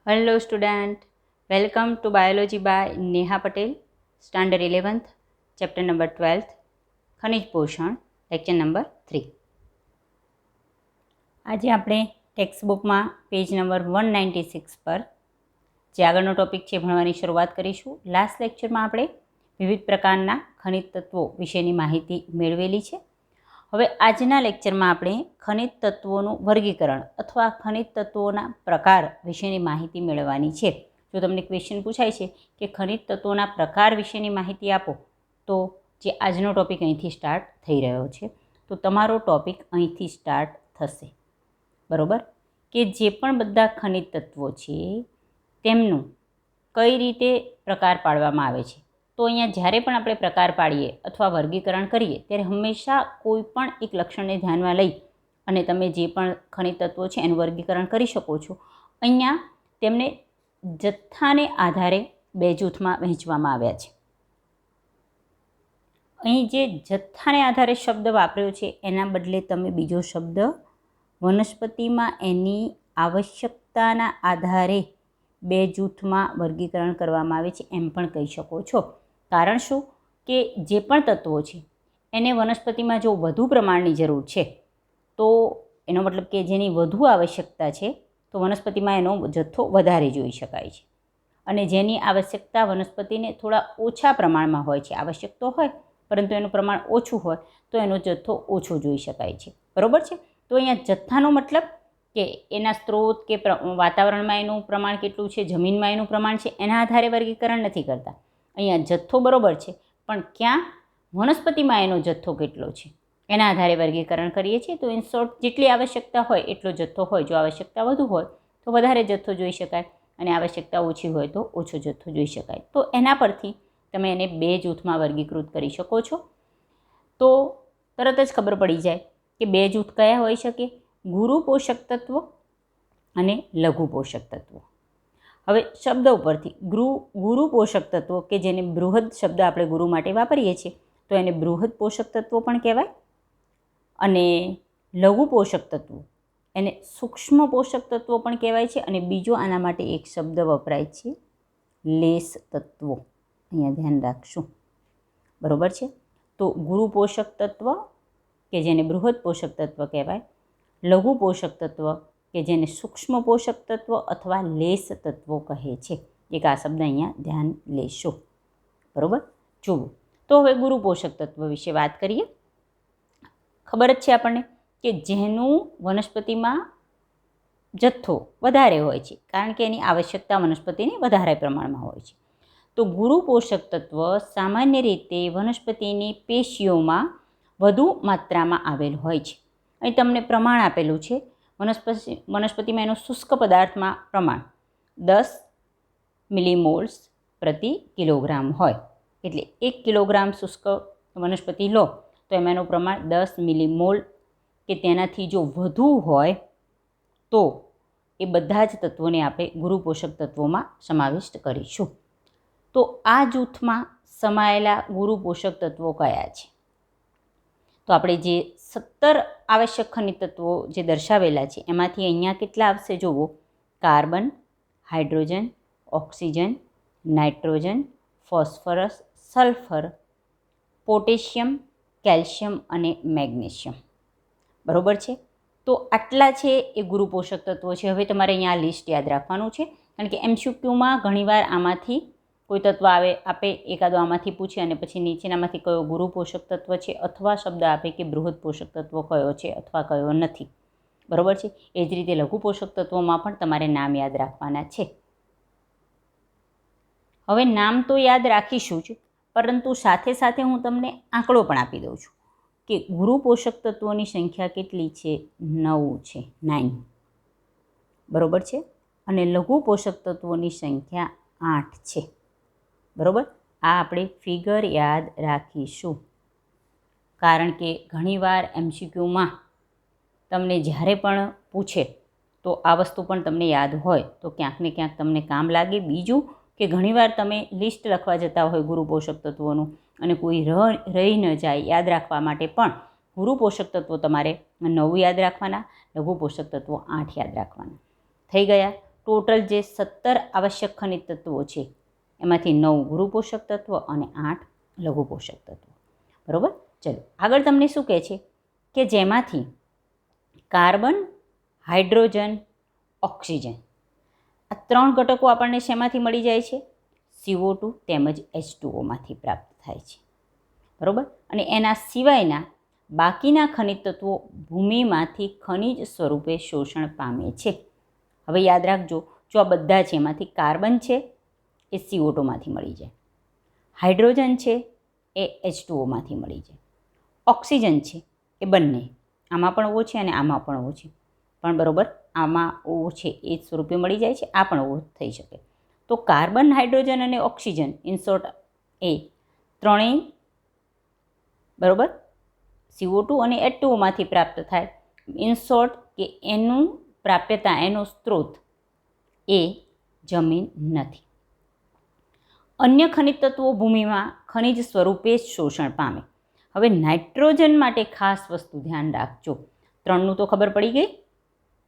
Hello student, welcome to Biology by Neha Patel, Standard 11th, Chapter number 12th, ખનિજ પોષણ, lecture number 3. આજે આપણે ટેક્સ્ટબુકમાં page number 196 પર જે આગળનો ટોપિક છે ભણવાની શરૂઆત કરીશું. લાસ્ટ લેક્ચરમાં આપણે વિવિધ પ્રકારના ખનિજ તત્વો વિશેની માહિતી મેળવેલી છે. હવે આજના લેક્ચરમાં આપણે ખનિજ તત્વોનું વર્ગીકરણ અથવા ખનિજ તત્વોના પ્રકાર વિશેની માહિતી મેળવવાની છે. જો તમને ક્વેશ્ચન પૂછાય છે કે ખનિજ તત્વોના પ્રકાર વિશેની માહિતી આપો, તો જે આજનો ટોપિક અહીંથી સ્ટાર્ટ થઈ રહ્યો છે, તો તમારો ટોપિક અહીંથી સ્ટાર્ટ થશે. બરાબર? કે જે પણ બધા ખનિજ તત્વો છે તેમનું કઈ રીતે પ્રકાર પાડવામાં આવે છે. તો અહીંયા જ્યારે પણ આપણે પ્રકાર પાડીએ અથવા વર્ગીકરણ કરીએ ત્યારે હંમેશા કોઈ પણ એક લક્ષણને ધ્યાનમાં લઈ અને તમે જે પણ ખનિજ તત્વો છે એનું વર્ગીકરણ કરી શકો છો. અહીંયા તેમને જથ્થાને આધારે બે જૂથમાં વહેંચવામાં આવ્યા છે. અહીં જે જથ્થાને આધારે શબ્દ વાપર્યો છે એના બદલે તમે બીજો શબ્દ વનસ્પતિમાં એની આવશ્યકતાના આધારે બે જૂથમાં વર્ગીકરણ કરવામાં આવે છે એમ પણ કહી શકો છો. કારણ શું? કે જે પણ તત્વો છે એને વનસ્પતિમાં જો વધુ પ્રમાણની જરૂર છે, તો એનો મતલબ કે જેની વધુ આવશ્યકતા છે, તો વનસ્પતિમાં એનો જથ્થો વધારે જોઈ શકાય છે. અને જેની આવશ્યકતા વનસ્પતિને થોડા ઓછા પ્રમાણમાં હોય છે, આવશ્યક તો હોય પરંતુ એનું પ્રમાણ ઓછું હોય, તો એનો જથ્થો ઓછો જોઈ શકાય છે. બરાબર છે? તો અહીંયા જથ્થાનો મતલબ કે એના સ્ત્રોત કે વાતાવરણમાં એનું પ્રમાણ કેટલું છે, જમીનમાં એનું પ્રમાણ છે, એના આધારે વર્ગીકરણ નથી કરતા. અહીંયા જથ્થો બરાબર છે, પણ ક્યાં વનસ્પતિમાં એનો જથ્થો કેટલો છે એના આધારે વર્ગીકરણ કરીએ છીએ. તો ઇન શોર્ટ, જેટલી આવશ્યકતા હોય એટલો જથ્થો હોય. જો આવશ્યકતા વધુ હોય તો વધારે જથ્થો જોઈ શકાય, અને આવશ્યકતા ઓછી હોય તો ઓછો જથ્થો જોઈ શકાય. તો એના પરથી તમે એને બે જૂથમાં વર્ગીકૃત કરી શકો છો. તો તરત જ ખબર પડી જાય કે બે જૂથ કયા હોઈ શકે: ગુરુ પોષક તત્વો અને લઘુ પોષક તત્વો. હવે શબ્દ ઉપરથી ગુરુ પોષક તત્વો, કે જેને બૃહદ શબ્દ આપણે ગુરુ માટે વાપરીએ છીએ, તો એને બૃહદ પોષક તત્વો પણ કહેવાય. અને લઘુ પોષક તત્વો એને સૂક્ષ્મ પોષક તત્વો પણ કહેવાય છે. અને બીજો આના માટે એક શબ્દ વપરાય છે, લેસ તત્વો. અહીંયા ધ્યાન રાખશું. બરાબર છે? તો ગુરુ પોષક તત્વ, કે જેને બૃહદ પોષક તત્વ કહેવાય, લઘુ પોષક તત્વ, કે જેને સૂક્ષ્મ પોષક તત્વ અથવા લેસ તત્વો કહે છે. એક આ શબ્દ અહીંયા ધ્યાન લેશો. બરાબર? જુઓ, તો હવે ગુરુ પોષક તત્વ વિશે વાત કરીએ. ખબર જ છે આપણને કે જેનું વનસ્પતિમાં જથ્થો વધારે હોય છે, કારણ કે એની આવશ્યકતા વનસ્પતિને વધારે પ્રમાણમાં હોય છે. તો ગુરુ પોષક તત્વ સામાન્ય રીતે વનસ્પતિની પેશીઓમાં વધુ માત્રામાં આવેલ હોય છે. અહીં તમને પ્રમાણ આપેલું છે. વનસ્પતિમાં એનું શુષ્ક પદાર્થમાં પ્રમાણ 10 મિલીમોલ્સ પ્રતિ કિલોગ્રામ હોય. એટલે 1 કિલોગ્રામ શુષ્ક વનસ્પતિ લો તો એમાંનું પ્રમાણ 10 મિલીમોલ કે તેનાથી જો વધુ હોય, તો એ બધા જ તત્વોને આપણે ગુરુ પોષક તત્વોમાં સમાવિષ્ટ કરીશું. તો આ જૂથમાં સમાયેલા ગુરુ પોષક તત્વો કયા છે? તો આપણે જે 17 આવશ્યક ખનિજ તત્વો જે દર્શાવેલા છે એમાંથી અહીંયા કેટલા આવશે જુઓ: carbon, hydrogen, oxygen, nitrogen, phosphorus, sulphur, potassium, calcium અને મેગ્નેશિયમ. બરાબર છે? તો આટલા છે એ ગુરુ પોષક તત્વો છે. હવે તમારે અહીંયા આ લિસ્ટ યાદ રાખવાનું છે, કારણ કે MCQમાં ઘણીવાર આમાંથી કોઈ તત્વ આપે, એકાદો આમાંથી પૂછે અને પછી નીચેનામાંથી કયો ગુરુ પોષક તત્વ છે, અથવા શબ્દ આપે કે બૃહદ પોષક તત્વ કયો છે અથવા કયો નથી. બરાબર છે? એ જ રીતે લઘુ પોષક તત્વોમાં પણ તમારે નામ યાદ રાખવાના છે. હવે નામ તો યાદ રાખીશું જ, પરંતુ સાથે સાથે હું તમને આંકડો પણ આપી દઉં છું કે ગુરુ પોષક તત્વોની સંખ્યા કેટલી છે? 9 છે, 9. બરાબર છે? અને લઘુ પોષક તત્વોની સંખ્યા 8 છે. બરાબર? આ આપણે ફિગર યાદ રાખીશું, કારણ કે ઘણીવાર MCQમાં તમને જ્યારે પણ પૂછે તો આ વસ્તુ પણ તમને યાદ હોય તો ક્યાંક ને ક્યાંક તમને કામ લાગે. બીજું કે ઘણીવાર તમે લિસ્ટ લખવા જતા હોય ગુરુ પોષક તત્વોનું, અને કોઈ રહી ન જાય, યાદ રાખવા માટે પણ ગુરુ પોષક તત્વો તમારે 9 યાદ રાખવાના, લઘુ પોષક તત્વો 8 યાદ રાખવાના. થઈ ગયા? ટોટલ જે 17 આવશ્યક ખનિજ તત્વો છે એમાંથી 9 ગુરુ પોષક તત્વ અને 8 લઘુ પોષક તત્વો. બરાબર. ચલો આગળ તમને શું કહે છે કે જેમાંથી કાર્બન, હાઇડ્રોજન, ઓક્સિજન આ 3 ઘટકો આપણને શેમાંથી મળી જાય છે? CO2 તેમજ H2Oમાંથી પ્રાપ્ત થાય છે. બરાબર. અને એના સિવાયના બાકીના ખનિજ તત્વો ભૂમિમાંથી ખનિજ સ્વરૂપે શોષણ પામે છે. હવે યાદ રાખજો, જો આ બધા છે એમાંથી કાર્બન છે એ CO2માંથી મળી જાય, હાઇડ્રોજન છે એ H2Oમાંથી મળી જાય, ઓક્સિજન છે એ બંને આમાં પણ O છે અને આમાં પણ O છે, પણ બરાબર આમાં O છે એ જ સ્વરૂપે મળી જાય છે, આ પણ O થઈ શકે. તો કાર્બન, હાઇડ્રોજન અને ઓક્સિજન ઇન શોર્ટ એ ત્રણેય બરાબર CO2 અને H2Oમાંથી પ્રાપ્ત થાય. ઇન શોર્ટ કે એનું પ્રાપ્યતા, એનો સ્ત્રોત એ જમીન નથી. અન્ય ખનિજ તત્વો ભૂમિમાં ખનિજ સ્વરૂપે જ શોષણ પામે. હવે નાઇટ્રોજન માટે ખાસ વસ્તુ ધ્યાન રાખજો. 3નું તો ખબર પડી ગઈ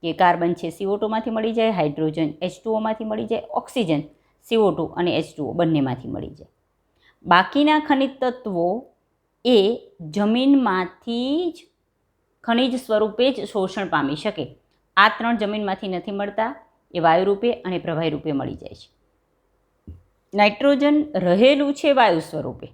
કે કાર્બન છે CO2માંથી મળી જાય, હાઇડ્રોજન H2Oમાંથી મળી જાય, ઓક્સિજન CO2 અને H2O બંનેમાંથી મળી જાય. બાકીના ખનિજ તત્વો એ જમીનમાંથી જ ખનિજ સ્વરૂપે જ શોષણ પામી શકે. આ 3 જમીનમાંથી નથી મળતા, એ વાયુ રૂપે અને પ્રવાહી રૂપે મળી જાય છે. નાઇટ્રોજન રહેલું છે વાયુ સ્વરૂપે,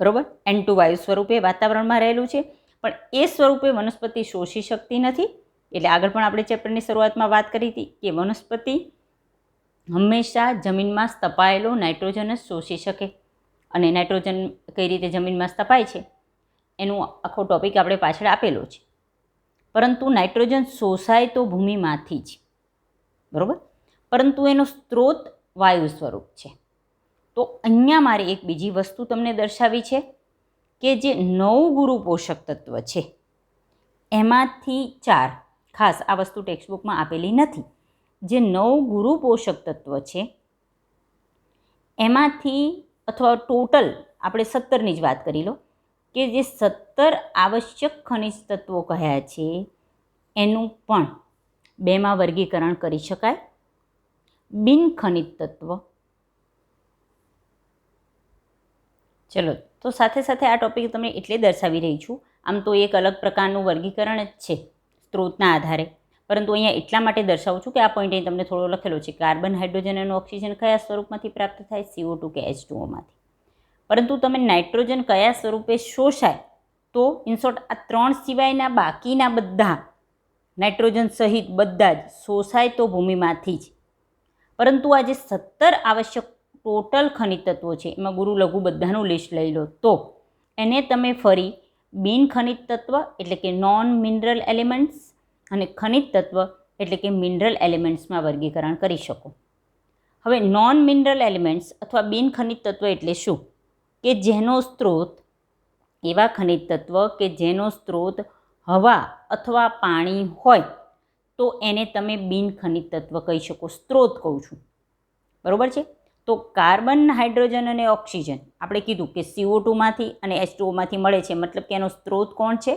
બરાબર, N2 વાયુ સ્વરૂપે વાતાવરણમાં રહેલું છે, પણ એ સ્વરૂપે વનસ્પતિ શોષી શકતી નથી. એટલે આગળ પણ આપણે ચેપ્ટરની શરૂઆતમાં વાત કરી હતી કે વનસ્પતિ હંમેશા જમીનમાં સ્થપાયેલો નાઇટ્રોજન જ શોષી શકે. અને નાઇટ્રોજન કઈ રીતે જમીનમાં સ્થપાય છે એનું આખો ટોપિક આપણે પાછળ આપેલો છે. પરંતુ નાઇટ્રોજન શોષાય તો ભૂમિમાંથી જ, બરાબર, પરંતુ એનો સ્ત્રોત વાયુ સ્વરૂપ છે. તો અહીંયા મારે એક બીજી વસ્તુ તમને દર્શાવી છે કે જે 9 ગુરુ પોષક તત્વ છે એમાંથી 4, ખાસ આ વસ્તુ ટેક્સ્ટબુકમાં આપેલી નથી, જે 9 ગુરુ પોષક તત્વ છે એમાંથી, અથવા ટોટલ આપણે 17ની જ વાત કરી લો, કે જે 17 આવશ્યક ખનિજ તત્વો કહ્યા છે એનું પણ 2માં વર્ગીકરણ કરી શકાય. બિન ખનિજ તત્વ. ચલો, તો સાથે સાથે આ ટોપિક તમને એટલે દર્શાવી રહી છું, આમ તો એક અલગ પ્રકારનું વર્ગીકરણ જ છે સ્ત્રોતના આધારે, પરંતુ અહીંયા એટલા માટે દર્શાવું છું કે આ પોઈન્ટ અહીં તમને થોડો લખેલો છે. કાર્બન, હાઇડ્રોજન અને ઓક્સિજન કયા સ્વરૂપમાંથી પ્રાપ્ત થાય? CO2 કે H2Oમાંથી. પરંતુ તમે નાઇટ્રોજન કયા સ્વરૂપે શોષાય? તો ઇન શોર્ટ આ 3 સિવાયના બાકીના બધા નાઇટ્રોજન સહિત બધા જ શોષાય તો ભૂમિમાંથી જ. પરંતુ આ જે 17 આવશ્યક ટોટલ ખનિજ તત્વો છે એમાં ગુરુ લઘુ બધાનું લિસ્ટ લઈ લો તો એને તમે ફરી બિન ખનિજ તત્વ એટલે કે નોન મિનરલ એલિમેન્ટ્સ અને ખનિજ તત્વ એટલે કે મિનરલ એલિમેન્ટ્સમાં વર્ગીકરણ કરી શકો. હવે નોન મિનરલ એલિમેન્ટ્સ અથવા બિન ખનિજ તત્વ એટલે શું? કે જેનો સ્ત્રોત, એવા ખનિજ તત્વ કે જેનો સ્ત્રોત હવા અથવા પાણી હોય તો એને તમે બિન ખનિજ તત્વ કહી શકો. સ્ત્રોત કહું છું, બરાબર છે. તો કાર્બન, હાઇડ્રોજન અને ઓક્સિજન આપણે કીધું કે CO2માંથી અને H2Oમાંથી મળે છે, મતલબ કે એનો સ્ત્રોત કોણ છે?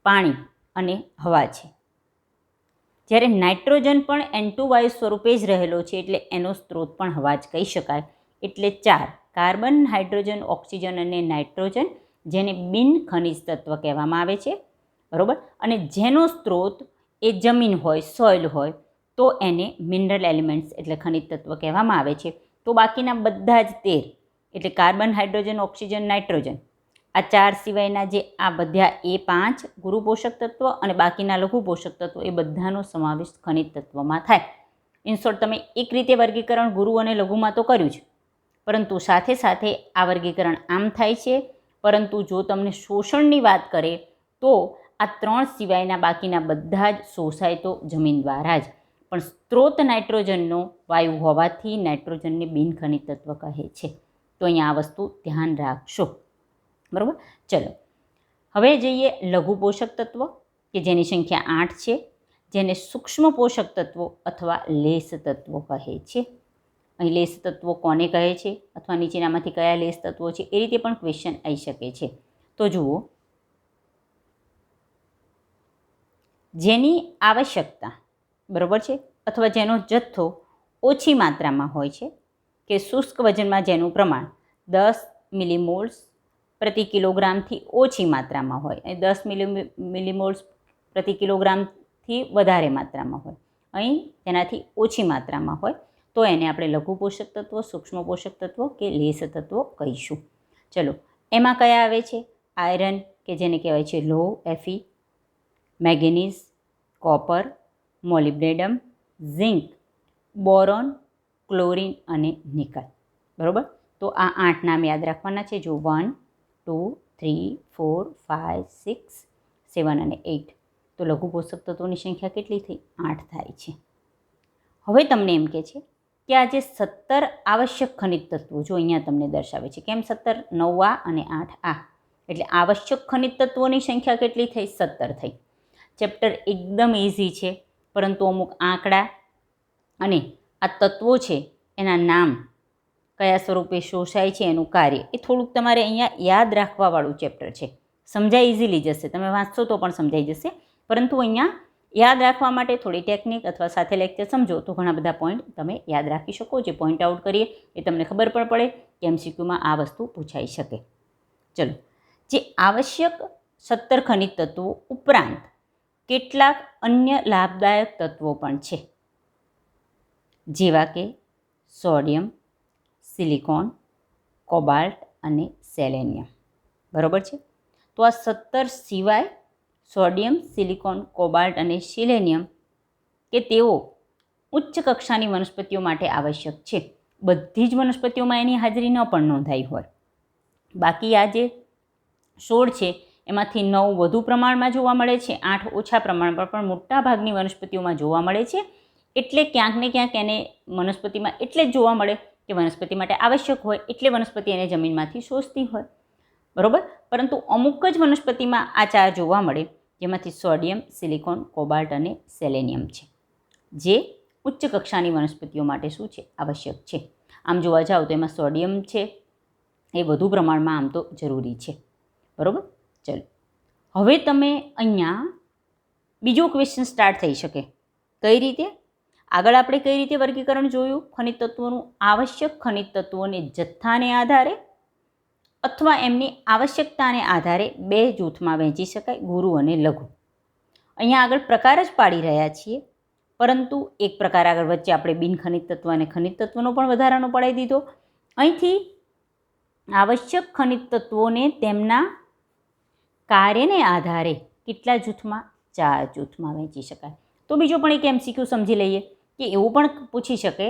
પાણી અને હવા છે. જ્યારે નાઇટ્રોજન પણ N2 વાયુ સ્વરૂપે જ રહેલો છે એટલે એનો સ્ત્રોત પણ હવા જ કહી શકાય. એટલે 4 કાર્બન, હાઇડ્રોજન, ઓક્સિજન અને નાઇટ્રોજન, જેને બિન ખનિજ તત્વ કહેવામાં આવે છે, બરાબર. અને જેનો સ્ત્રોત એ જમીન હોય, સોઇલ હોય, તો એને મિનરલ એલિમેન્ટ્સ એટલે ખનિજ તત્વ કહેવામાં આવે છે. તો બાકીના બધા જ 13 એટલે કાર્બન, હાઇડ્રોજન, ઓક્સિજન, નાઇટ્રોજન, આ 4 સિવાયના જે આ બધા એ 5 ગુરુ પોષક તત્વ અને બાકીના લઘુ પોષક તત્વો એ બધાનો સમાવેશ ખનિજ તત્વમાં થાય. ઇન શોર્ટ તમે એક રીતે વર્ગીકરણ ગુરુ અને લઘુમાં તો કર્યું છે, પરંતુ સાથે સાથે આ વર્ગીકરણ આમ થાય છે. પરંતુ જો તમને શોષણની વાત કરે તો આ 3 સિવાયના બાકીના બધા જ શોષાય તો જમીન દ્વારા જ, પણ સ્ત્રોત નાઇટ્રોજનનો વાયુ હોવાથી નાઇટ્રોજનને બિન ખનિજ તત્વ કહે છે. તો અહીંયા આ વસ્તુ ધ્યાન રાખશો, બરાબર. ચલો હવે જઈએ લઘુ પોષક તત્વ કે જેની સંખ્યા 8 છે, જેને સૂક્ષ્મ પોષક તત્વો અથવા લેસ તત્વો કહે છે. અહીં લેસ તત્વો કોને કહે છે અથવા નીચેનામાંથી કયા લેસ તત્વો છે એ રીતે પણ ક્વેશ્ચન આવી શકે છે. તો જુઓ, જેની આવશ્યકતા, બરાબર છે, અથવા જેનો જથ્થો ઓછી માત્રામાં હોય છે કે શુષ્ક વજનમાં જેનું પ્રમાણ 10 મિલીમોલ્સ પ્રતિ કિલોગ્રામથી ઓછી માત્રામાં હોય અને 10 મિલીમોલ્સ પ્રતિ કિલોગ્રામથી વધારે માત્રામાં હોય, અહીં તેનાથી ઓછી માત્રામાં હોય તો એને આપણે લઘુ પોષક તત્વો, સૂક્ષ્મ પોષક તત્વો કે લેસ તત્વો કહીશું. ચલો, એમાં કયા આવે છે? આયરન કે જેને કહેવાય છે લો Fe, manganese, copper, molybdenum, zinc, boron, chlorine અને નિકલ. બરાબર? તો આ 8 નામ યાદ રાખવાના છે. જો 1, 2, 3, 4, 5, 6, 7 અને 8. તો લઘુ પોષક તત્વોની સંખ્યા કેટલી થઈ? 8 થાય છે. હવે તમને એમ કહે છે કે આ જે 17 આવશ્યક ખનિજ તત્વો, જો અહીંયા તમને દર્શાવે છે, કેમ 17? 9 આ અને 8 આ, એટલે આવશ્યક ખનિજ તત્વોની સંખ્યા કેટલી થઈ? 17 થઈ. ચેપ્ટર એકદમ ઇઝી છે, પરંતુ અમુક આંકડા અને આ તત્વો છે એના નામ કયા સ્વરૂપે શોષાય છે એનું કાર્ય, એ થોડુંક તમારે અહીંયા યાદ રાખવાવાળું ચેપ્ટર છે. સમજાય ઇઝીલી જશે, તમે વાંચશો તો પણ સમજાઈ જશે, પરંતુ અહીંયા યાદ રાખવા માટે થોડી ટેકનિક અથવા સાથે લેક્ચર સમજો તો ઘણા બધા પોઈન્ટ તમે યાદ રાખી શકો. જે પોઈન્ટ આઉટ કરીએ એ તમને ખબર પણ પડે કે MCQમાં આ વસ્તુ પૂછાઈ શકે. ચલો, જે આવશ્યક 17 ખનિજ તત્વો ઉપરાંત કેટલાક અન્ય લાભદાયક તત્વો પણ છે, જેવા કે સોડિયમ, સિલિકોન, કોબાલ્ટ અને સેલેનિયમ. બરાબર છે? તો આ 17 સિવાય સોડિયમ, સિલિકોન, કોબાલ્ટ અને સિલેનિયમ કે તેઓ ઉચ્ચ કક્ષાની વનસ્પતિઓ માટે આવશ્યક છે. બધી જ વનસ્પતિઓમાં એની હાજરી ન પણ નોંધાઈ હોય. બાકી આ જે 16 છે એમાંથી 9 વધુ પ્રમાણમાં જોવા મળે છે, 8 ઓછા પ્રમાણમાં, પણ મોટા ભાગની વનસ્પતિઓમાં જોવા મળે છે. એટલે ક્યાંક ને ક્યાંક એને વનસ્પતિમાં એટલે જ જોવા મળે કે વનસ્પતિ માટે આવશ્યક હોય, એટલે વનસ્પતિ એને જમીનમાંથી શોષતી હોય. બરાબર? પરંતુ અમુક જ વનસ્પતિમાં આ 4 જોવા મળે, જેમાંથી સોડિયમ, સિલિકોન, કોબાલ્ટ અને સેલેનિયમ છે, જે ઉચ્ચ કક્ષાની વનસ્પતિઓ માટે શું છે? આવશ્યક છે. આમ જોવા જાઓ તો એમાં સોડિયમ છે એ વધુ પ્રમાણમાં આમ તો જરૂરી છે. બરાબર? ચલો, હવે તમે અહીંયા બીજો ક્વેશ્ચન સ્ટાર્ટ થઈ શકે. કઈ રીતે? આગળ આપણે કઈ રીતે વર્ગીકરણ જોયું ખનિજ તત્વોનું? આવશ્યક ખનિજ તત્વોને જથ્થાને આધારે અથવા એમની આવશ્યકતાને આધારે 2 જૂથમાં વહેંચી શકાય, ગુરુ અને લઘુ. અહીંયા આગળ પ્રકાર જ પાડી રહ્યા છીએ, પરંતુ એક પ્રકાર આગળ વચ્ચે આપણે બિન ખનિજ તત્વ અને ખનિજ તત્વનો પણ વધારાનો પડાવી દીધો. અહીંથી આવશ્યક ખનિજ તત્વોને તેમના કાર્યને આધારે કેટલા જૂથમાં? 4 જૂથમાં વહેંચી શકાય. તો બીજો પણ એક MCQ સમજી લઈએ કે એવું પણ પૂછી શકે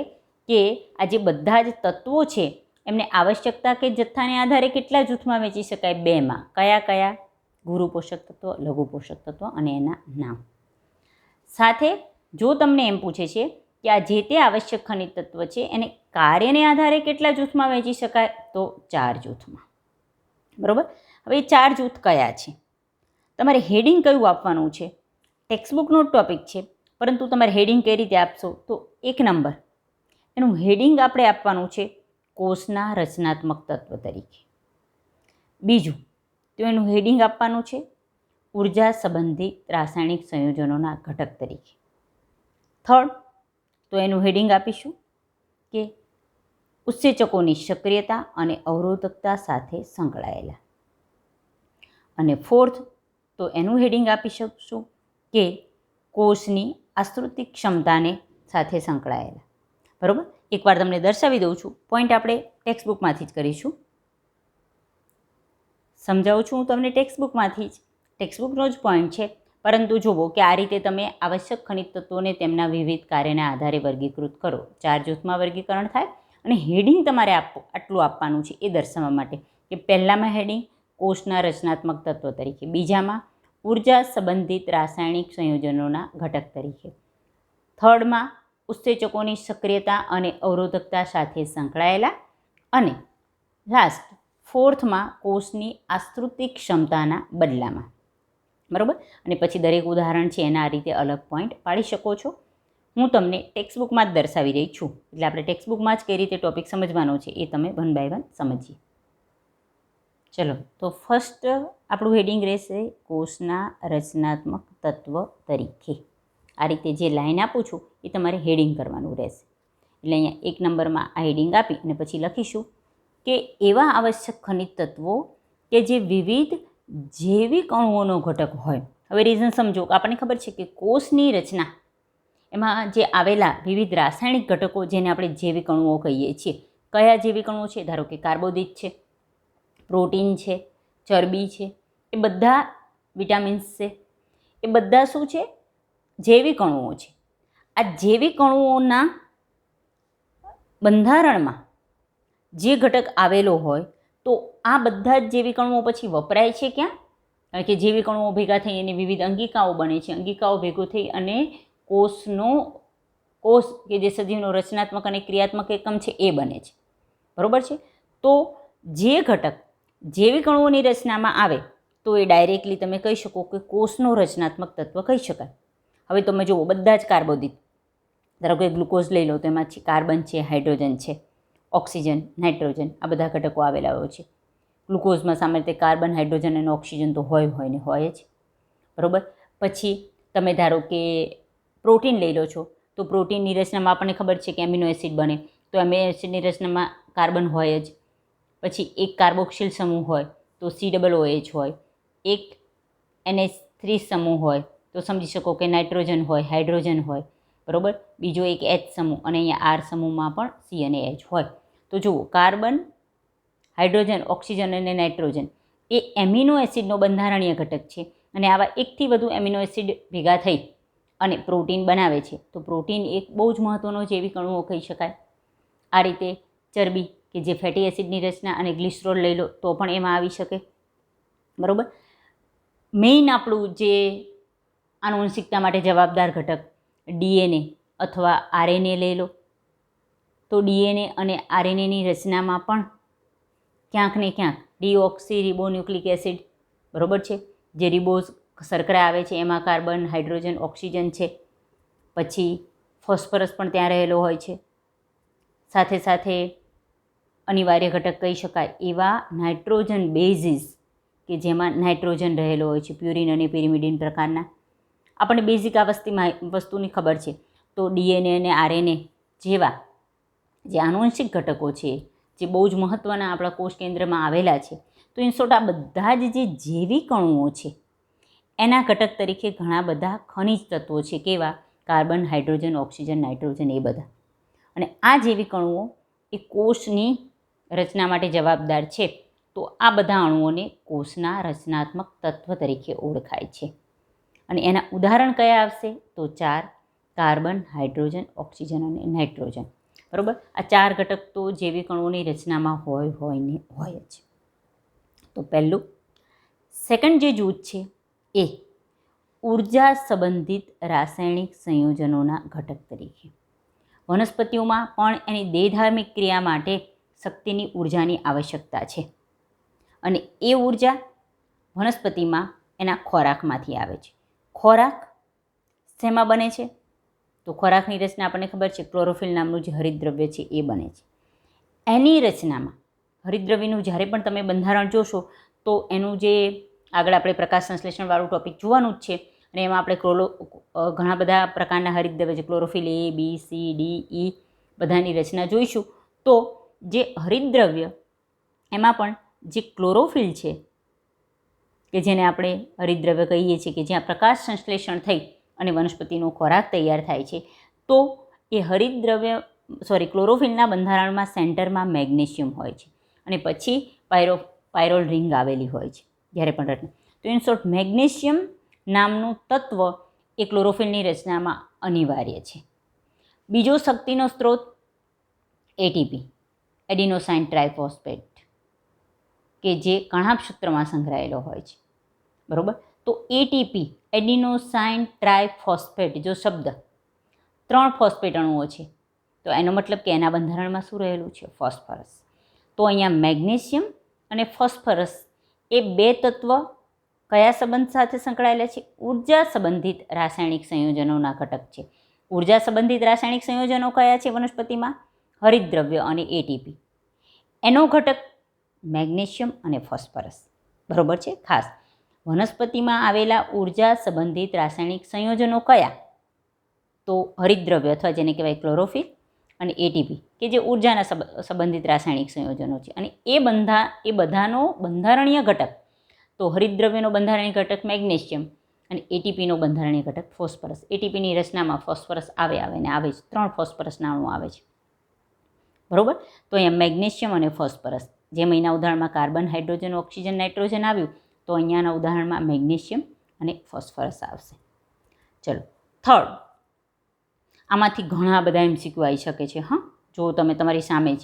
કે આ જે બધા જ તત્વો છે એમને આવશ્યકતા કે જથ્થાને આધારે કેટલા જૂથમાં વહેંચી શકાય? 2માં. કયા કયા? ગુરુ પોષક તત્વ, લઘુ પોષક તત્વ અને એના નામ. સાથે જો તમને એમ પૂછે છે કે આ જે તે આવશ્યક ખનિજ તત્વ છે એને કાર્યને આધારે કેટલા જૂથમાં વહેંચી શકાય? તો 4 જૂથમાં. બરાબર? હવે 4 જૂથ કયા છે? તમારે હેડિંગ કયું આપવાનું છે? ટેક્સ્ટબુકનો ટોપિક છે, પરંતુ તમારે હેડિંગ કઈ રીતે આપશો? તો 1 નંબર એનું હેડિંગ આપણે આપવાનું છે કોષના રચનાત્મક તત્વ તરીકે. બીજું તો એનું હેડિંગ આપવાનું છે ઉર્જા સંબંધિત રાસાયણિક સંયોજનોના ઘટક તરીકે. થર્ડ તો એનું હેડિંગ આપીશું કે ઉત્સેચકોની સક્રિયતા અને અવરોધકતા સાથે સંકળાયેલા. અને ફોર્થ તો એનું હેડિંગ આપી શકશું કે કોષની આશ્રુતિક ક્ષમતાને સાથે સંકળાયેલા. બરાબર? એકવાર તમને દર્શાવી દઉં છું. પોઈન્ટ આપણે ટેક્સ્ટબુકમાંથી જ કરીશું. સમજાવું છું હું તમને ટેક્સ્ટબુકમાંથી જ. ટેક્સ્ટબુકનો જ પોઈન્ટ છે, પરંતુ જુઓ કે આ રીતે તમે આવશ્યક ખનિજ તત્વોને તેમના વિવિધ કાર્યના આધારે વર્ગીકૃત કરો. 4 જૂથમાં વર્ગીકરણ થાય અને હેડિંગ તમારે આટલું આપવાનું છે એ દર્શાવવા માટે કે પહેલામાં હેડિંગ કોષના રચનાત્મક તત્વ તરીકે, બીજામાં ઉર્જા સંબંધિત રાસાયણિક સંયોજનોના ઘટક તરીકે, થર્ડમાં ઉત્સેચકોની સક્રિયતા અને અવરોધકતા સાથે સંકળાયેલા, અને લાસ્ટ ફોર્થમાં કોષની આશ્રુતિક ક્ષમતાના બદલામાં. બરાબર? અને પછી દરેક ઉદાહરણ છે એના આ રીતે અલગ પોઈન્ટ પાડી શકો છો. હું તમને ટેક્સ્ટબુકમાં જ દર્શાવી રહી છું, એટલે આપણે ટેક્સ્ટબુકમાં જ કઈ રીતે ટોપિક સમજવાનો છે એ તમે 1 બાય 1 સમજીએ. ચલો, તો ફર્સ્ટ આપણું હેડિંગ રહેશે કોષના રચનાત્મક તત્વ તરીકે. આ રીતે જે લાઈન આપું છું એ તમારે હેડિંગ કરવાનું રહેશે. એટલે અહીંયા 1 નંબરમાં આ હેડિંગ આપી અને પછી લખીશું કે એવા આવશ્યક ખનિજ તત્વો કે જે વિવિધ જૈવિક અણુઓનો ઘટક હોય. હવે રીઝન સમજો. આપણને ખબર છે કે કોષની રચના એમાં જે આવેલા વિવિધ રાસાયણિક ઘટકો જેને આપણે જૈવિક અણુઓ કહીએ છીએ. કયા જૈવિક અણુઓ છે? ધારો કે કાર્બોદિત છે, પ્રોટીન છે, ચરબી છે, એ બધા વિટામિન્સ છે, એ બધા શું છે? જૈવિક અણુઓ છે. આ જૈવિક અણુઓના બંધારણમાં જે ઘટક આવેલો હોય તો આ બધા જ જૈવિક અણુઓ પછી વપરાય છે ક્યાં? કારણ કે જૈવિક અણુઓ ભેગા થઈ અને વિવિધ અંગિકાઓ બને છે. અંગિકાઓ ભેગો થઈ અને કોષ કે જે સજીવનો રચનાત્મક અને ક્રિયાત્મક એકમ છે એ બને છે. બરાબર છે? તો જે ઘટક જૈવિક અણુઓની રચનામાં આવે તો એ ડાયરેક્ટલી તમે કહી શકો કે કોષનો રચનાત્મક તત્વ કહી શકાય. હવે તમે જુઓ, બધા જ કાર્બોદિત, ધારો કે ગ્લુકોઝ લઈ લો તો એમાં કાર્બન છે, હાઇડ્રોજન છે, ઓક્સિજન, નાઇટ્રોજન, આ બધા ઘટકો આવેલા હોય છે. ગ્લુકોઝમાં સામાન્ય રીતે કાર્બન, હાઇડ્રોજન અને ઓક્સિજન તો હોય ને હોય જ. બરાબર. પછી તમે ધારો કે પ્રોટીન લઈ લો છો તો પ્રોટીનની રચનામાં આપણને ખબર છે કે એમિનો એસિડ બને. તો એમિનો એસિડની રચનામાં કાર્બન હોય જ. પછી એક કાર્બોક્સિલ સમૂહ હોય તો COOH હોય. એક NH3 સમૂહ હોય તો સમજી શકો કે નાઇટ્રોજન હોય, હાઇડ્રોજન હોય. બરાબર. બીજો એક H સમૂહ અને અહીંયા R સમૂહમાં પણ C અને H હોય. તો જુઓ, કાર્બન, હાઇડ્રોજન, ઓક્સિજન અને નાઇટ્રોજન એ એમિનો એસિડનો બંધારણીય ઘટક છે. અને આવા એકથી વધુ એમિનો એસિડ ભેગા થઈ અને પ્રોટીન બનાવે છે. તો પ્રોટીન એક બહુ જ મહત્ત્વનો જૈવિક અણુઓ કહી શકાય. આ રીતે ચરબી કે જે ફેટી એસિડની રચના અને ગ્લિસરોલ લઈ લો તો પણ એમાં આવી શકે. બરાબર. મેઇન આપણું જે આનુવંશિકતા માટે જવાબદાર ઘટક DNA અથવા RNA લઈ લો તો DNA અને RNAની રચનામાં પણ ક્યાંક ને ક્યાંક ડીઓક્સી રિબોન્યુક્લિક એસિડ, બરાબર છે, જે રિબોઝ શર્કરા આવે છે એમાં કાર્બન, હાઇડ્રોજન, ઓક્સિજન છે. પછી ફોસ્ફરસ પણ ત્યાં રહેલો હોય છે. સાથે સાથે અનિવાર્ય ઘટક કહી શકાય એવા નાઇટ્રોજન બેઝિસ કે જેમાં નાઇટ્રોજન રહેલો હોય છે, પ્યુરિન અને પિરિમિડિન પ્રકારના. આપણને બેઝિક આ વસ્તુની ખબર છે. તો DNA અને RNA જેવા જે આનુવંશિક ઘટકો છે જે બહુ જ મહત્ત્વના આપણા કોષ કેન્દ્રમાં આવેલા છે, તો ઇન શોર્ટ આ બધા જ જે જૈવિક અણુઓ છે એના ઘટક તરીકે ઘણા બધા ખનિજ તત્વો છે. કેવા? કાર્બન, હાઇડ્રોજન, ઓક્સિજન, નાઇટ્રોજન એ બધા. અને આ જૈવિક અણુઓ એ કોષની રચના માટે જવાબદાર છે. તો આ બધા અણુઓને કોષના રચનાત્મક તત્વ તરીકે ઓળખાય છે. અને એના ઉદાહરણ કયા આવશે? તો 4: કાર્બન, હાઇડ્રોજન, ઓક્સિજન અને નાઇટ્રોજન. બરાબર. આ 4 ઘટક તો જૈવિક અણુઓની રચનામાં હોય જ. તો પહેલું. સેકન્ડ જે જૂથ છે એ ઉર્જા સંબંધિત રાસાયણિક સંયોજનોના ઘટક તરીકે. વનસ્પતિઓમાં પણ એની દેહધાર્મિક ક્રિયા માટે શક્તિની ઉર્જાની આવશ્યકતા છે. અને એ ઉર્જા વનસ્પતિમાં એના ખોરાકમાંથી આવે છે. ખોરાક શેમાં બને છે? તો ખોરાકની રચના આપણને ખબર છે, ક્લોરોફિલ નામનું જે હરિતદ્રવ્ય છે એ બને છે. એની રચનામાં હરિતદ્રવ્યનું જ્યારે પણ તમે બંધારણ જોશો તો એનું જે આગળ આપણે પ્રકાશ સંશ્લેષણવાળું ટૉપિક જોવાનું જ છે. અને એમાં આપણે ઘણા બધા પ્રકારના હરિતદ્રવ્ય છે, chlorophyll A, B, C, D, E બધાની રચના જોઈશું. તો જે હરિતદ્રવ્ય એમાં પણ જે ક્લોરોફિલ છે કે જેને આપણે હરિતદ્રવ્ય કહીએ છીએ, કે જ્યાં પ્રકાશ સંશ્લેષણ થઈ અને વનસ્પતિનો ખોરાક તૈયાર થાય છે, તો એ ક્લોરોફિલના બંધારણમાં સેન્ટરમાં મેગ્નેશિયમ હોય છે અને પછી પાયરોલ રિંગ આવેલી હોય છે જ્યારે પણ રચના. તો ઇન શોર્ટ મેગ્નેશિયમ નામનું તત્વ એ ક્લોરોફિલની રચનામાં અનિવાર્ય છે. બીજો શક્તિનો સ્ત્રોત ATP, એડિનોસાઇન ટ્રાઇફોસ્ફેટ, કે જે કણાભસૂત્રમાં સંગ્રહાયેલો હોય છે. બરાબર. તો ATP, એડિનોસાઇન ટ્રાઇફોસ્ફેટ જો શબ્દ 3 ફોસ્ફેટ અણુઓ છે, તો એનો મતલબ કે એના બંધારણમાં શું રહેલું છે? ફોસ્ફરસ. તો અહીંયા મેગ્નેશિયમ અને ફોસ્ફરસ એ 2 તત્વ કયા સંબંધ સાથે સંકળાયેલા છે? ઉર્જા સંબંધિત રાસાયણિક સંયોજનોના ઘટક છે. ઉર્જા સંબંધિત રાસાયણિક સંયોજનો કયા છે વનસ્પતિમાં? હરિતદ્રવ્ય અને ATP. એનો ઘટક મેગ્નેશિયમ અને ફોસ્ફરસ. બરાબર છે. ખાસ વનસ્પતિમાં આવેલા ઉર્જા સંબંધિત રાસાયણિક સંયોજનો કયા? તો હરિતદ્રવ્ય અથવા જેને કહેવાય ક્લોરોફિલ અને એટીપી કે જે ઉર્જાના સંબંધિત રાસાયણિક સંયોજનો છે. અને એ બધાનો બંધારણીય ઘટક, તો હરિતદ્રવ્યનો બંધારણીય ઘટક મેગ્નેશિયમ અને એટીપીનો બંધારણીય ઘટક ફોસ્ફરસ. એટીપીની રચનામાં ફોસ્ફરસ આવે જ 3 ફોસ્ફરસના અણુ આવે છે. બરાબર. તો અહીંયા મેગ્નેશિયમ અને ફોસ્ફરસ, જેમ અહીંના ઉદાહરણમાં કાર્બન, હાઇડ્રોજન, ઓક્સિજન, નાઇટ્રોજન આવ્યું, તો અહીંયાના ઉદાહરણમાં મેગ્નેશિયમ અને ફોસ્ફરસ આવશે. ચલો થર્ડ, આમાંથી ઘણા બધા MCQ આવી શકે છે. હા, જો તમે તમારી સામે જ.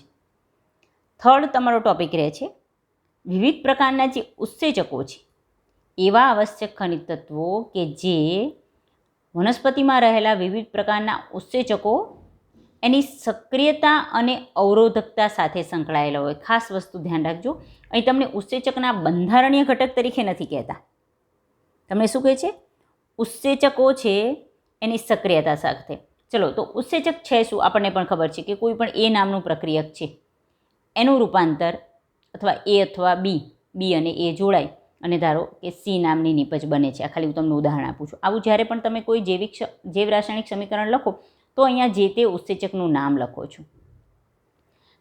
થર્ડ તમારો ટોપિક રહે છે વિવિધ પ્રકારના જે ઉત્સેચકો છે એવા આવશ્યક ખનિજ તત્વો કે જે વનસ્પતિમાં રહેલા વિવિધ પ્રકારના ઉત્સેચકો એની સક્રિયતા અને અવરોધકતા સાથે સંકળાયેલા હોય. ખાસ વસ્તુ ધ્યાન રાખજો, અહીં તમને ઉત્સેચકના બંધારણીય ઘટક તરીકે નથી કહેતા. તમને શું કહે છે? ઉત્સેચકો છે એની સક્રિયતા સાથે. ચલો, તો ઉત્સેચક છે શું આપણને પણ ખબર છે કે કોઈ પણ એ નામનું પ્રક્રિયક છે, એનું રૂપાંતર અથવા એ અથવા બી અને એ જોડાય અને ધારો કે સી નામની નિપજ બને છે. આ ખાલી હું તમને ઉદાહરણ આપું છું. આવું જ્યારે પણ તમે કોઈ જૈવ રાસાયણિક સમીકરણ લખો તો અહીંયા જે તે ઉત્સેચકનું નામ લખો છો.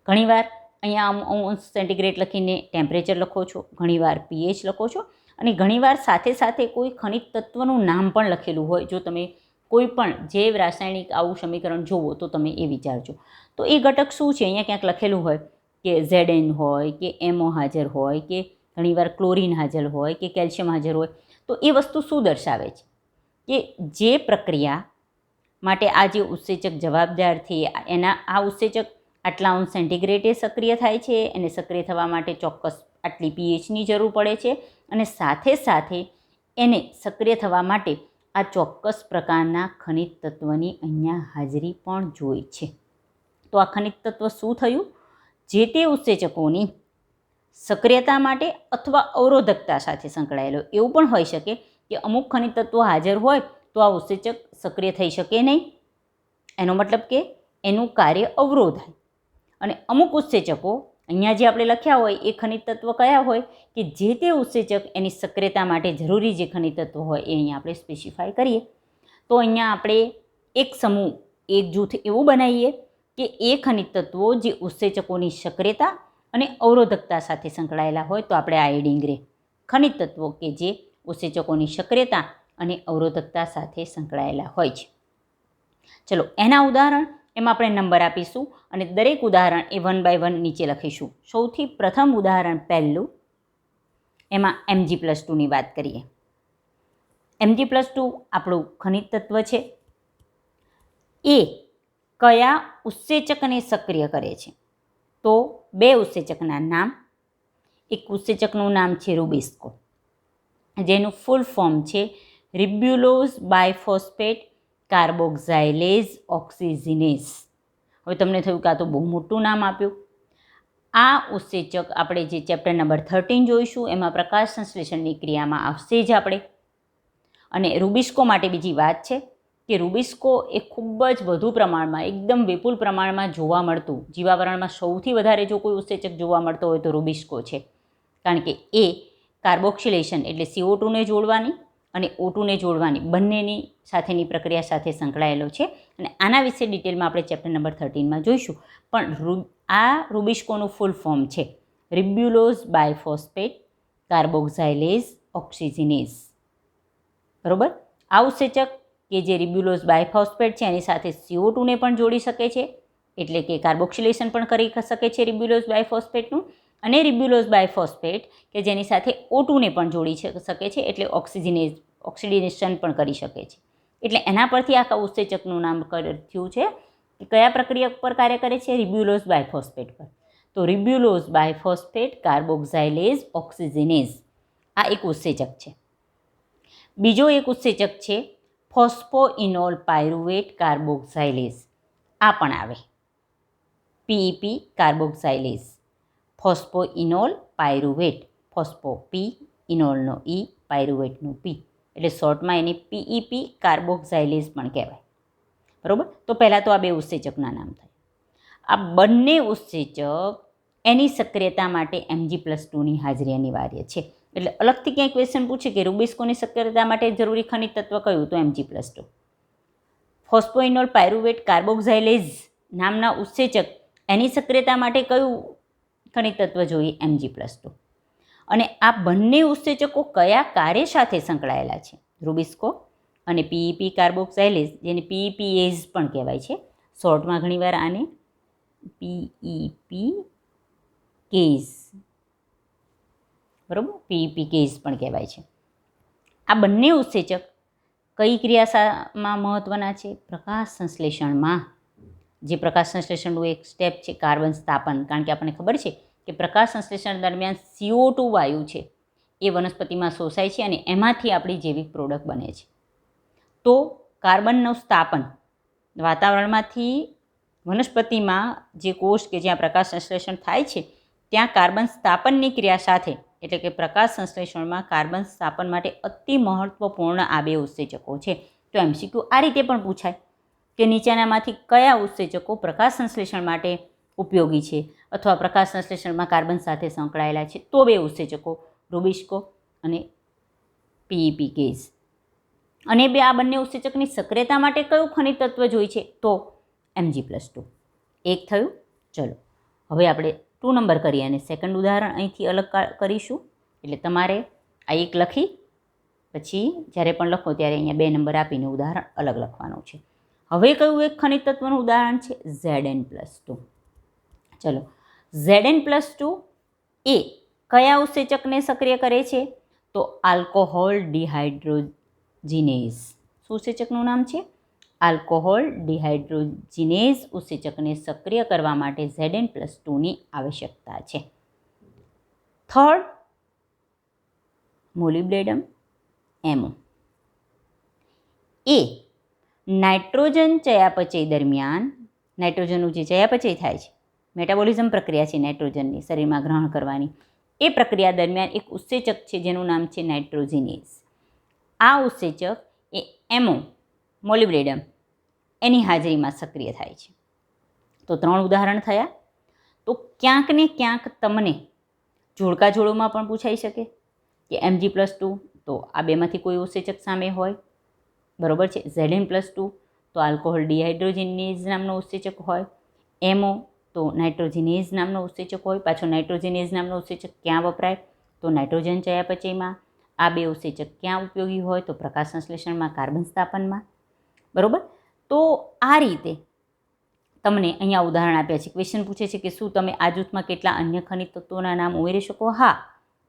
ઘણીવાર અહીંયા અંશ સેન્ટીગ્રેડ લખીને ટેમ્પરેચર લખો છો, ઘણીવાર pH લખો છો અને ઘણીવાર સાથે સાથે કોઈ ખનિજ તત્વનું નામ પણ લખેલું હોય. જો તમે કોઈ પણ જૈવ રાસાયણિક આવું સમીકરણ જુઓ તો તમે એ વિચારજો. તો એ ઘટક શું છે? અહીંયા ક્યાંક લખેલું હોય કે ZN હોય કે MO હાજર હોય કે ઘણીવાર ક્લોરિન હાજર હોય કે કેલ્શિયમ હાજર હોય. તો એ વસ્તુ શું દર્શાવે છે કે જે પ્રક્રિયા માટે આ જે ઉત્સેચક જવાબદાર છે આ ઉત્સેચક આટલા અંશ સેન્ટીગ્રેડે સક્રિય થાય છે. એને સક્રિય થવા માટે ચોક્કસ આટલી pHની જરૂર પડે છે અને સાથે સાથે એને સક્રિય થવા માટે આ ચોક્કસ પ્રકારના ખનિજ તત્વની અહીંયા હાજરી પણ જોઈએ છે. તો આ ખનિજ તત્વ શું થયું? જે તે ઉત્સેચકોની સક્રિયતા માટે અથવા અવરોધકતા સાથે સંકળાયેલો. એવું પણ હોઈ શકે કે અમુક ખનિજ તત્વો હાજર હોય તો આ ઉત્સેચક સક્રિય થઈ શકે નહીં. એનો મતલબ કે એનું કાર્ય અવરોધાય. અને અમુક ઉત્સેચકો અહીંયા જે આપણે લખ્યા હોય એ ખનિજ તત્વ કયા હોય કે જે તે ઉત્સેચક એની સક્રિયતા માટે જરૂરી જે ખનિજ તત્વ હોય એ અહીંયા આપણે સ્પેસિફાય કરીએ. તો અહીંયા આપણે એક સમૂહ, એક જૂથ એવું બનાવીએ કે એ ખનિજ તત્વો જે ઉત્સેચકોની સક્રિયતા અને અવરોધકતા સાથે સંકળાયેલા હોય. તો આપણે આયોડિન ગ્રે ખનિજ તત્વો કે જે ઉત્સેચકોની સક્રિયતા અને અવરોધકતા સાથે સંકળાયેલા હોય છે. ચલો, એના ઉદાહરણ એમાં આપણે નંબર આપીશું અને દરેક ઉદાહરણ એ 1 by 1 નીચે લખીશું. સૌથી પ્રથમ ઉદાહરણ પહેલું, એમાં Mg+2ની વાત કરીએ. Mg+2 આપણું ખનિજ તત્વ છે. એ કયા ઉત્સેચકને સક્રિય કરે છે? તો 2 ઉત્સેચકના નામ. એક ઉત્સેચકનું નામ છે રૂબિસ્કો, જેનું ફૂલ ફોર્મ છે રિબ્યુલોઝ બાયફોસ્ફેટ કાર્બોક્સાઇલેઝ ઓક્સિજનેઝ. હવે તમને થયું કે આ તો બહુ મોટું નામ આપ્યું. આ ઉત્સેચક આપણે જે ચેપ્ટર નંબર 13 જોઈશું એમાં પ્રકાશ સંશ્લેષણની ક્રિયામાં આવશે જ આપણે. અને રૂબિસ્કો માટે બીજી વાત છે કે રૂબિસ્કો એ ખૂબ જ વધુ પ્રમાણમાં, એકદમ વિપુલ પ્રમાણમાં જોવા મળતું, જીવાવરણમાં સૌથી વધારે જો કોઈ ઉત્સેચક જોવા મળતો હોય તો રૂબિસ્કો છે. કારણ કે એ કાર્બોક્સિલેશન એટલે CO2ને જોડવાની અને O2ને જોડવાની બંનેની સાથેની પ્રક્રિયા સાથે સંકળાયેલો છે. અને આના વિશે ડિટેલમાં આપણે ચેપ્ટર નંબર 13માં જોઈશું. પણ આ રૂબિસ્કોનું ફૂલ ફોર્મ છે રિબ્યુલોઝ બાયફોસ્ફેટ કાર્બોક્સાઇલેઝ ઓક્સિજનેઝ. બરાબર. આ ઉત્સેચક કે જે રિબ્યુલોઝ બાયફોસ્ફેટ છે એની સાથે CO2ને પણ જોડી શકે છે, એટલે કે કાર્બોક્સિલેશન પણ કરી શકે છે રિબ્યુલોઝ બાયફોસ્ફેટનું. અને રિબ્યુલોઝ બાયફોસ્ફેટ કે જેની સાથે O2ને પણ જોડી શકે છે, એટલે ઓક્સિડેશન પણ કરી શકે છે. એટલે એના પરથી આખા ઉત્સેચકનું નામ થયું છે કે કયા પ્રક્રિયા પર કાર્ય કરે છે? રિબ્યુલોઝ બાયફોસ્ફેટ પર. તો રિબ્યુલોઝ બાયફોસ્ફેટ કાર્બોક્સાઇલેઝ ઓક્સિજનેઝ આ એક ઉત્સેચક છે. બીજો એક ઉત્સેચક છે ફોસ્ફોઇનોલ પાયરુવેટ કાર્બોક્સાઇલેઝ. આ પણ આવે PEP carboxylase. Phosphoenol pyruvate, phospho P, ઇનોલનો E, પાયરુવેટનો P, એટલે શોર્ટમાં એને PEP કાર્બોક્સાઇલેઝ પણ કહેવાય. બરાબર. તો પહેલાં તો આ 2 ઉત્સેચકના નામ થાય. આ બંને ઉત્સેચક એની સક્રિયતા માટે Mg+2ની હાજરી અનિવાર્ય છે. એટલે અલગથી ક્યાંય ક્વેશ્ચન પૂછે કે રૂબિસ્કોની સક્રિયતા માટે જરૂરી ખનિજ તત્વ કયું? તો Mg+2. ફોસ્ફોઇનોલ પાયરુવેટ કાર્બોક્સાઇલેઝ નામના ઉત્સેચક એની સક્રિયતા માટે કયું ખનિજ તત્વ જોઈએ? Mg+2. અને આ બંને ઉત્સેચકો કયા કાર્ય સાથે સંકળાયેલા છે? રૂબિસ્કો અને પીઈપી કાર્બોક્સાઇલેઝ, જેને પીઈપીએઝ પણ કહેવાય છે. શોર્ટમાં ઘણીવાર આને પીઈપી કેઝ, બરાબર, પીઈપી કેઝ પણ કહેવાય છે. આ બંને ઉત્સેચક કઈ ક્રિયામાં મહત્ત્વના છે? પ્રકાશ સંશ્લેષણમાં. જે પ્રકાશ સંશ્લેષણનું એક સ્ટેપ છે કાર્બન સ્થાપન, કારણ કે આપણને ખબર છે કે પ્રકાશ સંશ્લેષણ દરમિયાન CO2 વાયુ છે એ વનસ્પતિમાં શોષાય છે અને એમાંથી આપણી જૈવિક પ્રોડક્ટ બને છે. તો કાર્બનનું સ્થાપન વાતાવરણમાંથી વનસ્પતિમાં જે કોષ કે જ્યાં પ્રકાશ સંશ્લેષણ થાય છે ત્યાં કાર્બન સ્થાપનની ક્રિયા સાથે, એટલે કે પ્રકાશ સંશ્લેષણમાં કાર્બન સ્થાપન માટે અતિ મહત્ત્વપૂર્ણ આ બે ઉત્સેચકો છે. તો MCQ આ રીતે પણ પૂછાય કે નીચેનામાંથી કયા ઉત્સેચકો પ્રકાશ સંશ્લેષણ માટે ઉપયોગી છે અથવા પ્રકાશ સંશ્લેષણમાં કાર્બન સાથે સંકળાયેલા છે? તો બે ઉત્સેચકો રૂબિસ્કો અને પીઈપી કેઝ. અને આ બંને ઉત્સેચકની સક્રિયતા માટે કયું ખનિજ તત્વ જોઈએ છે? તો Mg+2. એક થયું. ચલો હવે આપણે 2 નંબર કરીએ અને સેકન્ડ ઉદાહરણ અહીંથી અલગ કરીશું. એટલે તમારે આ એક લખી પછી જ્યારે પણ લખો ત્યારે અહીંયા 2 નંબર આપીને ઉદાહરણ અલગ લખવાનું છે. હવે કયું એક ખનિજ તત્વનું ઉદાહરણ છે? Zn+2. ચલો, Zn+2 એ કયા ઉત્સેચકને સક્રિય કરે છે? તો આલ્કોહોલ ડિહાઇડ્રોજિનેઝ. શું ઉત્સેચકનું નામ છે? આલ્કોહોલ ડિહાઇડ્રોજિનેઝ ઉત્સેચકને સક્રિય કરવા માટે Zn+2ની આવશ્યકતા છે. થર્ડ, મોલિબ્ડેનમ એમો. એ નાઇટ્રોજન ચયાપચય દરમિયાન, નાઇટ્રોજનનું જે ચયાપચય થાય છે, મેટાબોલિઝમ પ્રક્રિયા છે નાઇટ્રોજનની શરીરમાં ગ્રહણ કરવાની, એ પ્રક્રિયા દરમિયાન એક ઉત્સેચક છે જેનું નામ છે નાઇટ્રોજિનેઝ. આ ઉત્સેચક એ એમો, મોલિબ્ડેનમ એની હાજરીમાં સક્રિય થાય છે. તો 3 ઉદાહરણ થયા. તો ક્યાંક ને ક્યાંક તમને જોડકા જોડોમાં પણ પૂછાઈ શકે કે Mg+2 તો આ બેમાંથી કોઈ ઉત્સેચક સામે હોય, બરાબર છે. Zn+2 તો આલ્કોહોલ ડિહાઇડ્રોજિનેઝ નામનો ઉત્સેચક હોય. એમઓ તો નાઇટ્રોજિનેઝ નામનો ઉત્સેચક હોય. પાછો નાઇટ્રોજિનેઝ નામનો ઉત્સેચક ક્યાં વપરાય? તો નાઇટ્રોજન ચયાપચયમાં. આ બે ઉત્સેચક ક્યાં ઉપયોગી હોય? તો પ્રકાશ સંશ્લેષણમાં, કાર્બન સ્થાપનમાં, બરાબર. તો આ રીતે તમને અહીંયા ઉદાહરણ આપ્યા છે. ક્વેશ્ચન પૂછે છે કે શું તમે આ જૂથમાં કેટલા અન્ય ખનિજ તત્વોના નામ ઉમેરી શકો? હા.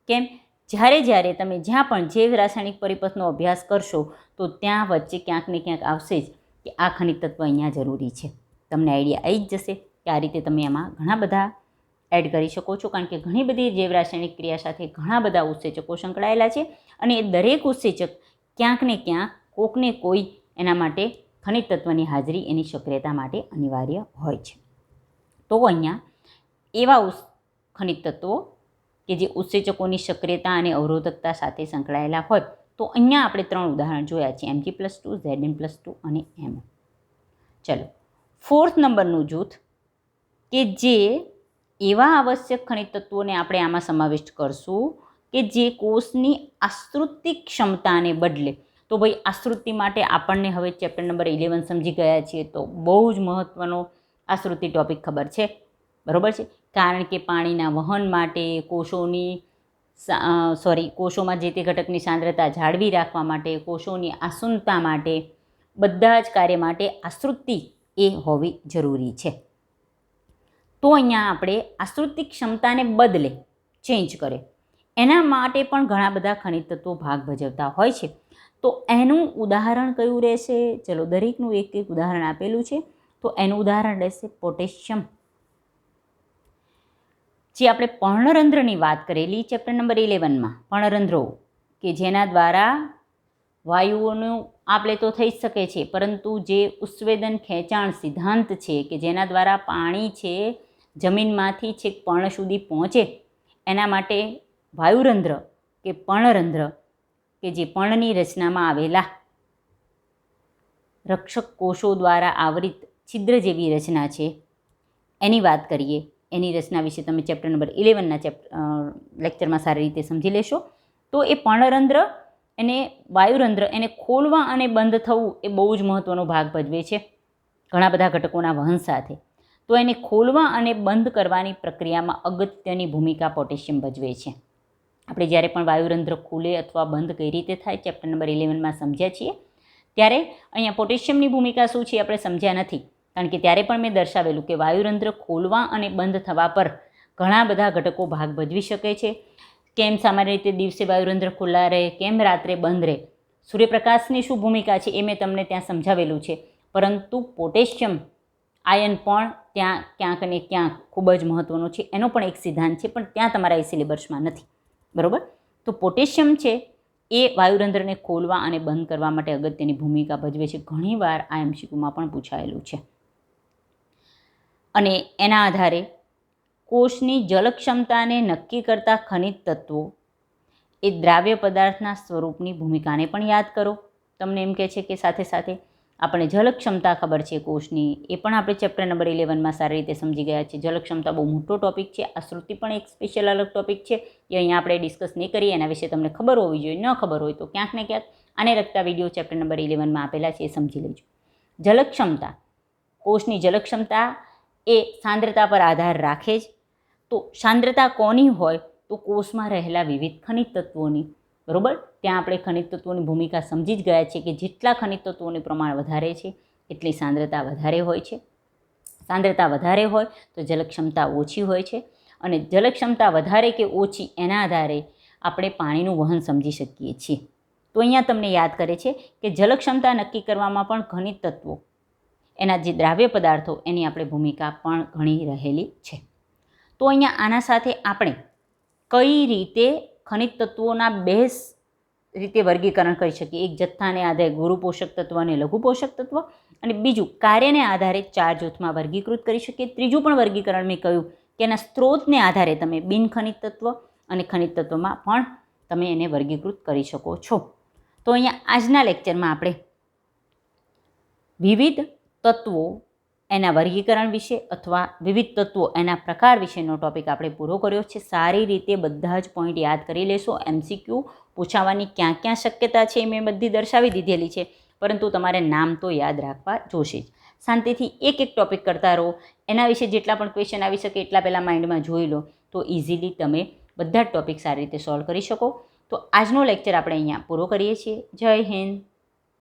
કેમ? જ્યારે તમે જ્યાં પણ જૈવ રાસાયણિક પરિપથનો અભ્યાસ કરશો તો ત્યાં વચ્ચે ક્યાંક ને ક્યાંક આવશે જ કે આ ખનિજ તત્વ અહીંયા જરૂરી છે. તમને આઈડિયા આવી જ જશે કે આ રીતે તમે એમાં ઘણા બધા એડ કરી શકો છો, કારણ કે ઘણી બધી જૈવ રાસાયણિક ક્રિયા સાથે ઘણા બધા ઉત્સેચકો સંકળાયેલા છે અને એ દરેક ઉત્સેચક ક્યાંક ને ક્યાંક કોકને કોઈ એના માટે ખનિજ તત્વની હાજરી એની સક્રિયતા માટે અનિવાર્ય હોય છે. તો અહીંયા એવા ખનિજ તત્વો કે જે ઉત્સેચકોની સક્રિયતા અને અવરોધકતા સાથે સંકળાયેલા હોય, તો અહીંયા આપણે 3 ઉદાહરણ જોયા છે, Mg+2, Zn+2 અને એમો. ચલો, 4th નંબરનું જૂથ કે જે એવા આવશ્યક ખનિજ તત્વોને આપણે આમાં સમાવિષ્ટ કરશું કે જે કોષની આશ્રુતિ ક્ષમતાને બદલે. તો ભાઈ આશ્રુતિ માટે આપણને હવે ચેપ્ટર નંબર 11 સમજી ગયા છીએ, તો બહુ જ મહત્ત્વનો આશ્રુતિ ટોપિક ખબર છે, બરાબર છે. કારણ કે પાણીના વહન માટે, કોષોમાં જે તે ઘટકની સાંદ્રતા જાળવી રાખવા માટે, કોષોની આસુનતા માટે, બધા જ કાર્ય માટે આશ્રુતિ એ હોવી જરૂરી છે. તો અહીંયા આપણે આશ્રુતિ ક્ષમતાને બદલે ચેન્જ કરે એના માટે પણ ઘણા બધા ખનિજ તત્વો ભાગ ભજવતા હોય છે. તો એનું ઉદાહરણ કયું રહેશે? ચલો, દરેકનું એક એક ઉદાહરણ આપેલું છે. તો એનું ઉદાહરણ રહેશે પોટેશિયમ. જે આપણે પર્ણરંધ્રની વાત કરેલી ચેપ્ટર નંબર 11માં, પર્ણરંધ્રો કે જેના દ્વારા વાયુઓનું આપલે તો થઈ જ શકે છે, પરંતુ જે ઉત્સવેદન ખેંચાણ સિદ્ધાંત છે કે જેના દ્વારા પાણી છે જમીનમાંથી છેક પર્ણ સુધી પહોંચે, એના માટે વાયુરંધ્ર કે પર્ણરંધ્ર કે જે પર્ણની રચનામાં આવેલા રક્ષક કોષો દ્વારા આવરિત છિદ્ર જેવી રચના છે એની વાત કરીએ. એની રચના વિશે તમે ચેપ્ટર નંબર 11ના લેક્ચરમાં સારી રીતે સમજી લેશો. તો એ પર્ણરંધ્ર એને વાયુરંધ્ર એને ખોલવા અને બંધ થવું એ બહુ જ મહત્ત્વનો ભાગ ભજવે છે ઘણા બધા ઘટકોના વહન સાથે. તો એને ખોલવા અને બંધ કરવાની પ્રક્રિયામાં અગત્યની ભૂમિકા પોટેશિયમ ભજવે છે. આપણે જ્યારે પણ વાયુરંધ્ર ખુલે અથવા બંધ કઈ રીતે થાય ચેપ્ટર નંબર 11માં સમજ્યા છીએ, ત્યારે અહીંયા પોટેશિયમની ભૂમિકા શું છે આપણે સમજ્યા નથી. કારણ કે ત્યારે પણ મેં દર્શાવેલું કે વાયુરંધ્ર ખોલવા અને બંધ થવા પર ઘણા બધા ઘટકો ભાગ ભજવી શકે છે. કેમ સામાન્ય રીતે દિવસે વાયુરંધ્ર ખુલ્લા રહે, કેમ રાત્રે બંધ રહે, સૂર્યપ્રકાશની શું ભૂમિકા છે એ મેં તમને ત્યાં સમજાવેલું છે. પરંતુ પોટેશિયમ આયન પણ ત્યાં ક્યાંક ને ક્યાંક ખૂબ જ મહત્ત્વનો છે. એનો પણ એક સિદ્ધાંત છે, પણ ત્યાં તમારા એ સિલેબસમાં નથી. બરાબર? તો પોટેશિયમ છે એ વાયુરંધ્રને ખોલવા અને બંધ કરવા માટે અગત્યની ભૂમિકા ભજવે છે. ઘણીવાર આ MCQમાં પણ પૂછાયેલું છે. અને એના આધારે કોષની જલક્ષમતાને નક્કી કરતા ખનિજ તત્વો એ દ્રાવ્ય પદાર્થના સ્વરૂપની ભૂમિકાને પણ યાદ કરો. તમને એમ કહે છે કે સાથે સાથે આપણે જલક્ષમતા ખબર છે કોષની, એ પણ આપણે ચેપ્ટર નંબર 11માં સારી રીતે સમજી ગયા છે. જલક્ષમતા બહુ મોટો ટોપિક છે. આ શ્રુતિ પણ એક સ્પેશિયલ અલગ ટોપિક છે એ અહીંયા આપણે ડિસ્કસ નહીં કરીએ. એના વિશે તમને ખબર હોવી જોઈએ. ન ખબર હોય તો ક્યાંક ને ક્યાંક આને લગતા વિડીયો ચેપ્ટર નંબર 11માં આપેલા છે, એ સમજી લેજો. જલક્ષમતા, કોષની જલક્ષમતા એ સાંદ્રતા પર આધાર રાખે જ. તો સાંદ્રતા કોની હોય? તો કોષમાં રહેલા વિવિધ ખનિજ તત્વોની. બરાબર? ત્યાં આપણે ખનિજ તત્વોની ભૂમિકા સમજી જ ગયા છે કે જેટલા ખનિજ તત્વોનું પ્રમાણ વધારે છે એટલી સાંદ્રતા વધારે હોય છે. સાંદ્રતા વધારે હોય તો જલક્ષમતા ઓછી હોય છે. અને જલક્ષમતા વધારે કે ઓછી એના આધારે આપણે પાણીનું વહન સમજી શકીએ છીએ. તો અહીંયા તમને યાદ કરે છે કે જલક્ષમતા નક્કી કરવામાં પણ ખનિજ તત્વો, એના જે દ્રાવ્ય પદાર્થો, એની આપણે ભૂમિકા પણ ઘણી રહેલી છે. તો અહીંયા આના સાથે આપણે કઈ રીતે ખનિજ તત્વોના બે રીતે વર્ગીકરણ કરી શકીએ. એક જથ્થાને આધારે ગુરુ પોષક તત્વ અને લઘુ પોષક તત્વ, અને બીજું કાર્યને આધારે 4 જૂથમાં વર્ગીકૃત કરી શકીએ. ત્રીજું પણ વર્ગીકરણ મેં કહ્યું કે એના સ્ત્રોતને આધારે તમે બિન ખનિજ તત્વ અને ખનિજ તત્વમાં પણ તમે એને વર્ગીકૃત કરી શકો છો. તો અહીંયા આજના લેક્ચરમાં આપણે વિવિધ તત્વો એના વર્ગીકરણ વિશે અથવા વિવિધ તત્વો એના પ્રકાર વિશેનો ટોપિક આપણે પૂરો કર્યો છે. સારી રીતે બધા જ પોઈન્ટ યાદ કરી લેશો. MCQ પૂછાવાની ક્યાં ક્યાં શક્યતા છે એ મેં બધી દર્શાવી દીધેલી છે, પરંતુ તમારે નામ તો યાદ રાખવા જોશે જ. શાંતિથી એક એક ટોપિક કરતા રહો. એના વિશે જેટલા પણ ક્વેશ્ચન આવી શકે એટલા પહેલાં માઇન્ડમાં જોઈ લો, તો ઇઝીલી તમે બધા જ ટોપિક સારી રીતે સોલ્વ કરી શકો. તો આજનો લેક્ચર આપણે અહીંયા પૂરો કરીએ છીએ. જય હિન્દ.